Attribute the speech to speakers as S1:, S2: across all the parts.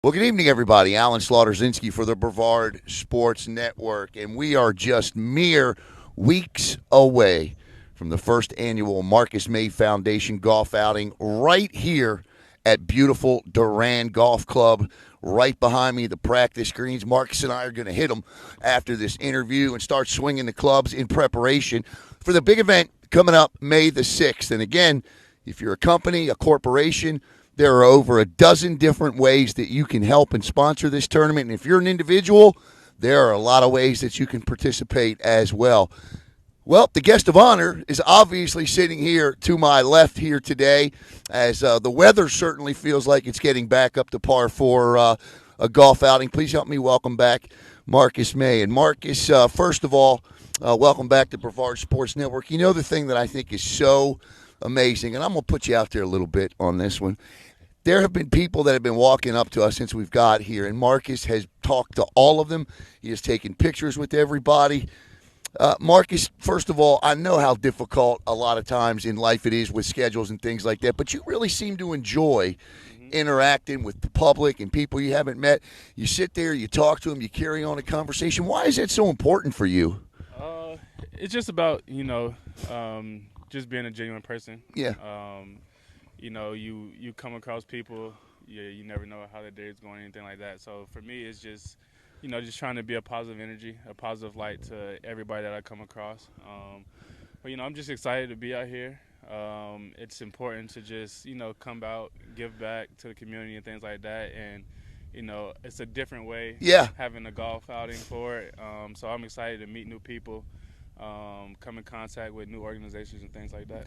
S1: Well, good evening, everybody. Alan Slaughterzinski for the Brevard Sports Network, and we are just mere weeks away from the first annual Marcus Maye Foundation golf outing right here at beautiful Duran Golf Club. Right behind me, the practice greens. Marcus and I are going to hit them after this interview and start swinging the clubs in preparation for the big event coming up May the 6th. And again, if you're a company, a corporation, there are over a dozen different ways that you can help and sponsor this tournament. And if you're an individual, there are a lot of ways that you can participate as well. Well, the guest of honor is obviously sitting here to my left here today, as the weather certainly feels like it's getting back up to par for a golf outing. Please help me welcome back Marcus Maye. And Marcus, first of all, welcome back to Brevard Sports Network. You know, the thing that I think is so amazing, and I'm going to put you out there a little bit on this one. There have been people that have been walking up to us since we've got here, and Marcus has talked to all of them. He has taken pictures with everybody. Marcus, first of all, I know how difficult a lot of times in life it is with schedules and things like that, but you really seem to enjoy interacting with the public and people you haven't met. You sit there, you talk to them, you carry on a conversation. Why is that so important for you?
S2: It's just about, just being a genuine person.
S1: Yeah.
S2: You come across people, you never know how their day is going, anything like that. So for me, it's just, just trying to be a positive energy, a positive light to everybody that I come across. But I'm just excited to be out here. It's important to just, come out, give back to the community and things like that. And, it's a different way having a golf outing for it. So I'm excited to meet new people, come in contact with new organizations and things like that.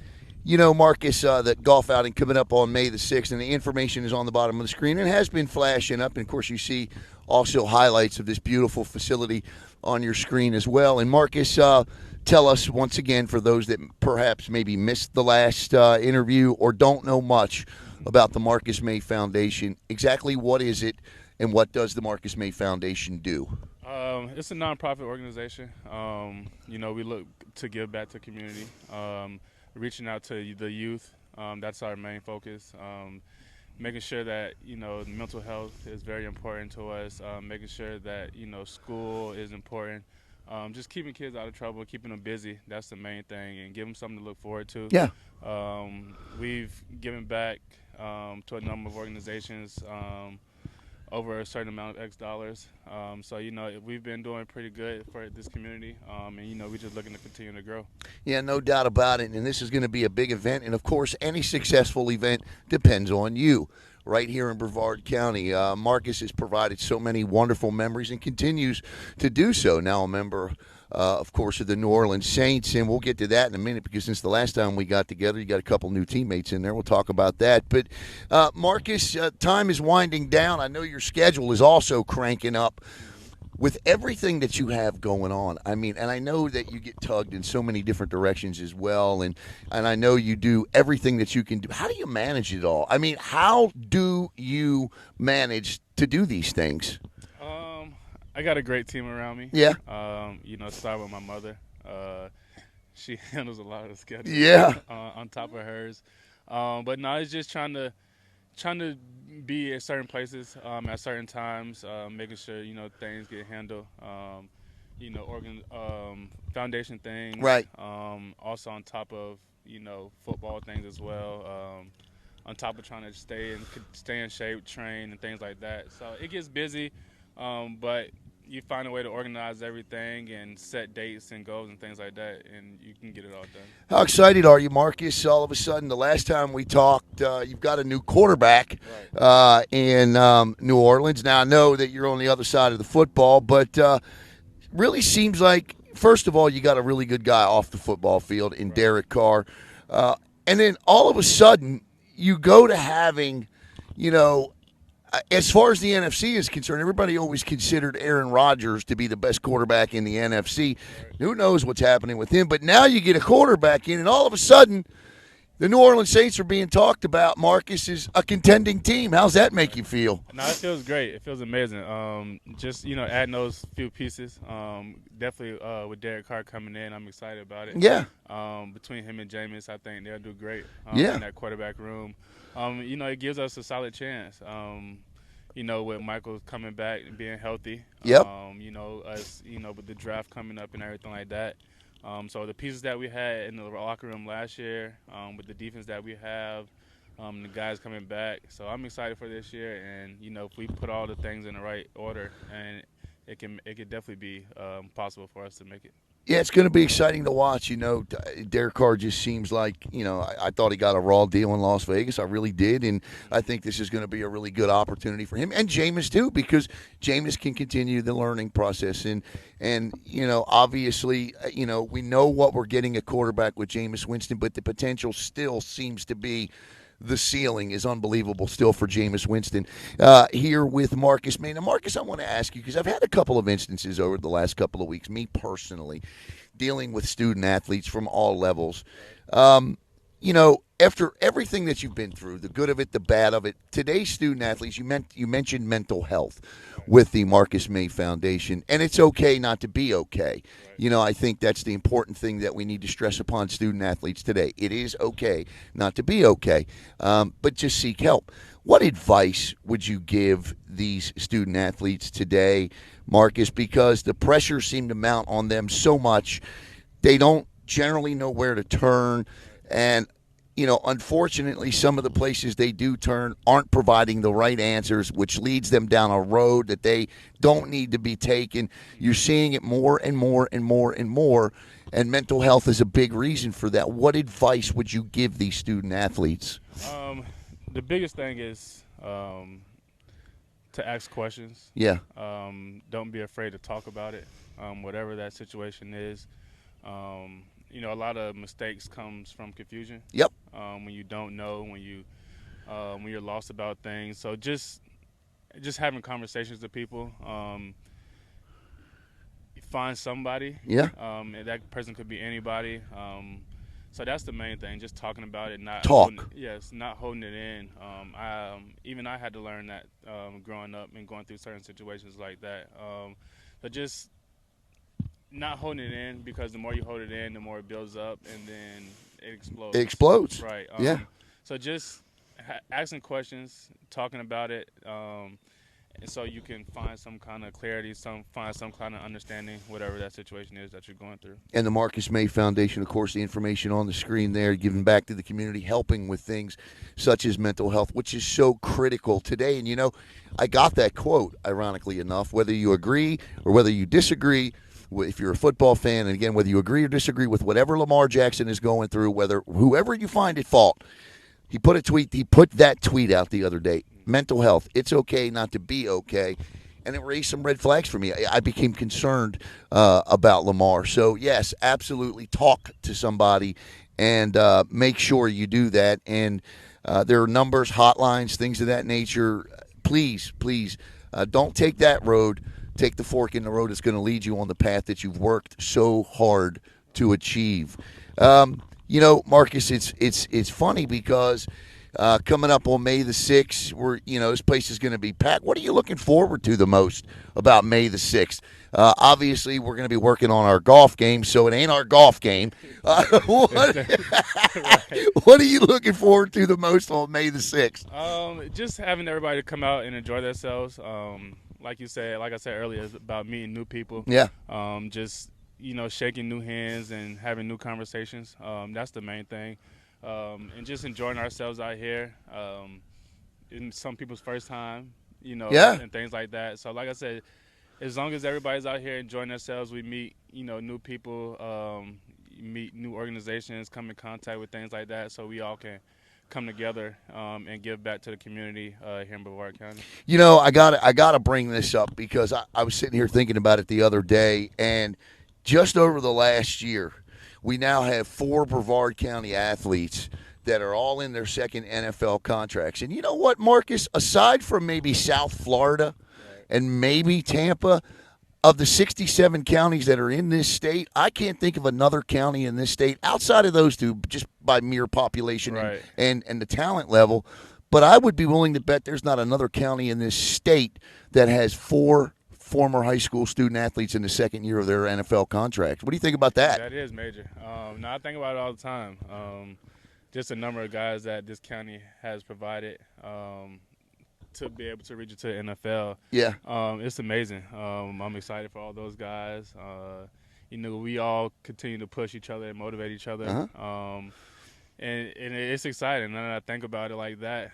S1: Marcus, that golf outing coming up on May the 6th, and the information is on the bottom of the screen. It has been flashing up, and, of course, you see also highlights of this beautiful facility on your screen as well. And, Marcus, tell us once again, for those that perhaps maybe missed the last interview or don't know much about the Marcus Maye Foundation, exactly what is it and what does the Marcus Maye Foundation do?
S2: It's a nonprofit organization. We look to give back to the community, reaching out to the youth. That's our main focus. Making sure that, mental health is very important to us. Making sure that, school is important. Just keeping kids out of trouble, keeping them busy. That's the main thing, and give them something to look forward to.
S1: Yeah.
S2: We've given back to a number of organizations over a certain amount of X dollars. So, we've been doing pretty good for this community, and, we're just looking to continue to grow.
S1: Yeah, no doubt about it, and this is going to be a big event, and, of course, any successful event depends on you right here in Brevard County. Marcus has provided so many wonderful memories and continues to do so. Now a member, of course, of the New Orleans Saints, and we'll get to that in a minute because since the last time we got together, you got a couple new teammates in there. We'll talk about that. But, Marcus, time is winding down. I know your schedule is also cranking up. With everything that you have going on, and I know that you get tugged in so many different directions as well, and I know you do everything that you can do. How do you manage it all? How do you manage to do these things?
S2: I got a great team around me.
S1: Yeah.
S2: Start with my mother. She handles a lot of the schedule.
S1: Yeah.
S2: On top of hers. But no, it's just trying to be at certain places at certain times, making sure things get handled. Foundation things.
S1: Right.
S2: Also on top of football things as well. On top of trying to stay in shape, train, and things like that. So it gets busy, but you find a way to organize everything and set dates and goals and things like that, and you can get it all done.
S1: How excited are you, Marcus? All of a sudden, the last time we talked, you've got a new quarterback in New Orleans. Now, I know that you're on the other side of the football, but really seems like, first of all, you got a really good guy off the football field in Derek Carr. And then all of a sudden, you go to having, as far as the NFC is concerned, everybody always considered Aaron Rodgers to be the best quarterback in the NFC. Who knows what's happening with him? But now you get a quarterback in, and all of a sudden, the New Orleans Saints are being talked about. Marcus is a contending team. How's that make you feel?
S2: No, it feels great. It feels amazing. Just, adding those few pieces. Definitely with Derek Carr coming in, I'm excited about it.
S1: Yeah.
S2: Between him and Jameis, I think they'll do great
S1: in
S2: that quarterback room. It gives us a solid chance. with Michael coming back and being healthy.
S1: Yep.
S2: Us, with the draft coming up and everything like that. So the pieces that we had in the locker room last year, with the defense that we have, the guys coming back. So I'm excited for this year, and if we put all the things in the right order, and it could definitely be possible for us to make it.
S1: Yeah, it's going to be exciting to watch. Derek Carr just seems like, I thought he got a raw deal in Las Vegas. I really did. And I think this is going to be a really good opportunity for him and Jameis, too, because Jameis can continue the learning process. And obviously, we know what we're getting a quarterback with Jameis Winston, but the potential still seems to be the ceiling is unbelievable still for Jameis Winston here with Marcus Maye. Now, Marcus, I want to ask you, because I've had a couple of instances over the last couple of weeks, me personally, dealing with student athletes from all levels. After everything that you've been through, the good of it, the bad of it, today's student athletes, you mentioned mental health with the Marcus Maye Foundation, and it's okay not to be okay. I think that's the important thing that we need to stress upon student athletes today. It is okay not to be okay, but just seek help. What advice would you give these student athletes today, Marcus, because the pressure seemed to mount on them so much, they don't generally know where to turn, and unfortunately, some of the places they do turn aren't providing the right answers, which leads them down a road that they don't need to be taken. You're seeing it more and more and more and more, and mental health is a big reason for that. What advice would you give these student athletes?
S2: The biggest thing is to ask questions.
S1: Yeah.
S2: Don't be afraid to talk about it, whatever that situation is. A lot of mistakes comes from confusion.
S1: Yep.
S2: When you don't know, when you're lost about things. So just having conversations with people. Find somebody.
S1: Yeah.
S2: And that person could be anybody. So that's the main thing. Just talking about it, not
S1: talk.
S2: Not holding it in. I had to learn that growing up and going through certain situations like that. But just not holding it in, because the more you hold it in, the more it builds up, and then it explodes.
S1: It explodes.
S2: Right.
S1: Yeah.
S2: So just asking questions, talking about it, and so you can find some kind of clarity, find some kind of understanding, whatever that situation is that you're going through.
S1: And the Marcus Maye Foundation, of course, the information on the screen there, giving back to the community, helping with things such as mental health, which is so critical today. And, I got that quote, ironically enough, whether you agree or whether you disagree, if you're a football fan, and again, whether you agree or disagree with whatever Lamar Jackson is going through, whoever you find at fault, he put that tweet out the other day. Mental health, it's okay not to be okay, and it raised some red flags for me. I became concerned about Lamar. So yes, absolutely, talk to somebody and make sure you do that. And there are numbers, hotlines, things of that nature. Please, don't take that road. Take the fork in the road that's going to lead you on the path that you've worked so hard to achieve. Marcus, it's funny because coming up on May the 6th, this place is going to be packed. What are you looking forward to the most about May the 6th? Obviously, we're going to be working on our golf game, so it ain't our golf game. What are you looking forward to the most on May the 6th?
S2: Just having everybody come out and enjoy themselves. Like I said earlier, it's about meeting new people.
S1: Yeah.
S2: Just shaking new hands and having new conversations. That's the main thing. And just enjoying ourselves out here. In some people's first time,
S1: Yeah.
S2: and things like that. So like I said, as long as everybody's out here enjoying themselves, we meet new people, meet new organizations, come in contact with things like that, so we all can come together and give back to the community here in Brevard County.
S1: I gotta bring this up because I was sitting here thinking about it the other day, and just over the last year, we now have 4 Brevard County athletes that are all in their second NFL contracts. And you know what, Marcus? Aside from maybe South Florida and maybe Tampa, of the 67 counties that are in this state, I can't think of another county in this state outside of those two, just by mere population and the talent level. But I would be willing to bet there's not another county in this state that has 4 former high school student athletes in the second year of their NFL contract. What do you think about that?
S2: That is major. I think about it all the time. Just a number of guys that this county has provided to be able to reach it to the NFL.
S1: Yeah.
S2: It's amazing. I'm excited for all those guys. We all continue to push each other and motivate each other. And it's exciting. Now that I think about it like that,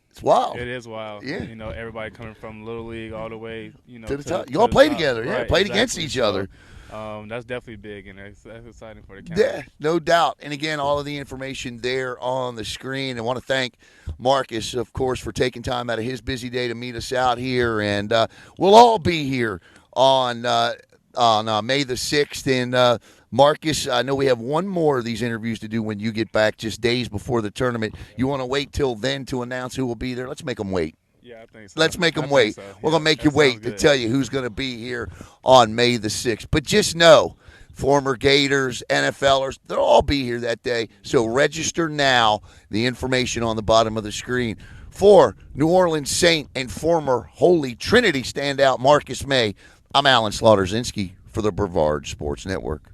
S1: it's wild.
S2: It is wild.
S1: Yeah.
S2: Everybody coming from Little League all the way,
S1: to the top. You all play together.
S2: Right,
S1: Yeah, played against each other.
S2: That's definitely big, and that's exciting for the county.
S1: Yeah, no doubt. And again, all of the information there on the screen. I want to thank Marcus, of course, for taking time out of his busy day to meet us out here. And we'll all be here on May the 6th. And Marcus, I know we have one more of these interviews to do when you get back, just days before the tournament. You want to wait till then to announce who will be there? Let's make them wait.
S2: Yeah, I think so.
S1: Let's make them wait.
S2: So.
S1: We're going to make you wait to tell you who's going to be here on May the 6th. But just know, former Gators, NFLers, they'll all be here that day. So register now. The information on the bottom of the screen. For New Orleans Saint and former Holy Trinity standout Marcus Maye, I'm Alan Slaughter-Zinski for the Brevard Sports Network.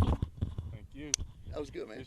S2: Thank you.
S1: That was good, man.